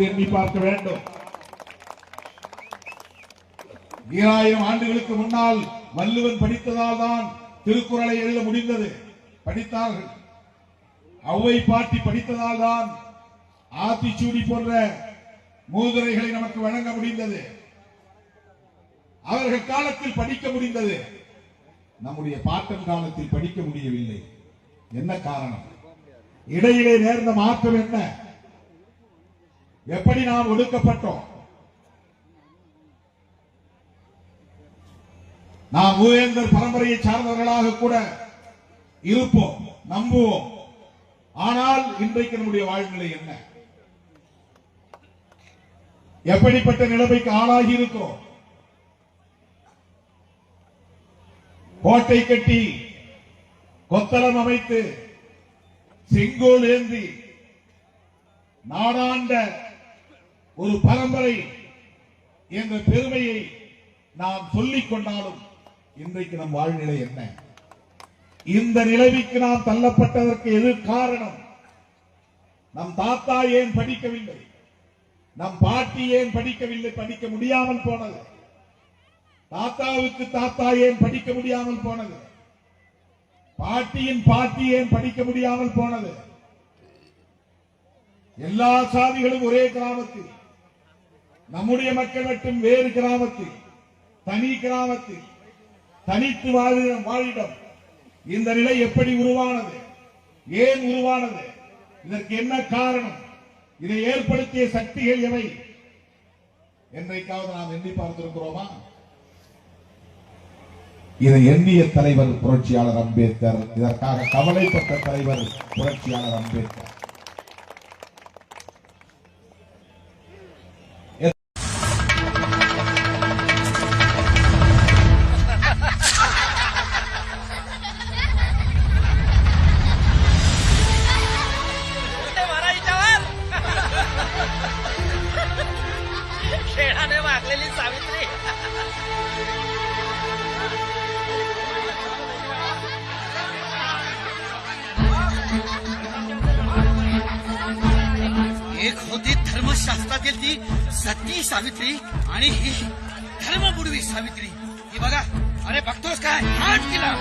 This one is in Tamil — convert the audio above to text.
வந்து எண்ணி பார்க்க வேண்டும். 2000 ஆண்டுகளுக்கு முன்னால் வள்ளுவன் படித்ததால் தான் திருக்குறளை எழுத முடிந்தது. படித்தார்கள். ஔவை பாட்டி படித்ததால் தான் ஆத்திச்சூடி போன்ற மூதுரைகளை நமக்கு வழங்க முடிந்தது. அவர்கள் காலத்தில் படிக்க முடிந்தது. நம்முடைய பாட்டன் காலத்தில் படிக்க முடியவில்லை. என்ன காரணம்? இடையிலே நேர்ந்த மாற்றம் என்ன? எப்படி நாம் ஒடுக்கப்பட்டோம்? நாம் மூவேந்தர் பரம்பரையை சார்ந்தவர்களாக கூட இருப்போம், நம்புவோம். ஆனால் இன்றைக்கு நம்முடைய வாழ்நிலை என்ன? எப்படிப்பட்ட நிலைமைக்கு ஆளாகி இருக்கிறோம்? கோட்டை கட்டி கொத்தளம் அமைத்து செங்கோல் ஏந்தி நாடாண்ட ஒரு பரம்பரை என்ற பெருமையை நாம் சொல்லிக் கொண்டாலும் இன்றைக்கு நம் வாழ்நிலை என்ன? இந்த நிலைமைக்கு நாம் தள்ளப்பட்டதற்கு எது காரணம்? நம் தாத்தா ஏன் படிக்கவில்லை? நம் பாட்டி ஏன் படிக்கவில்லை? படிக்க முடியாமல் போனது. தாத்தாவுக்கு தாத்தா ஏன் படிக்க முடியாமல் போனது? பாட்டியின் பாட்டி ஏன் படிக்க முடியாமல் போனது? எல்லா சாதிகளும் ஒரே கிராமத்தில், நம்முடைய மக்கள் மட்டும் வேறு கிராமத்தில், தனி கிராமத்தில் தனித்து வாழிடம். இந்த நிலை எப்படி உருவானது? ஏன் உருவானது? இதற்கு என்ன காரணம்? இதை ஏற்படுத்திய சக்திகள் எவை? என்றைக்காவது நாம் எண்ணி பார்த்திருக்கிறோமா? இதை எண்ணிய தலைவர் புரட்சியாளர் அம்பேத்கர். இதற்காக கவலைப்பட்ட தலைவர் புரட்சியாளர் அம்பேத்கர். सावित्री एक होती धर्मशास्त्रातील ती सती सावित्री आणि ही धर्मबुडवी सावित्री. ही बघा, अरे बघतोस काय? हात केला.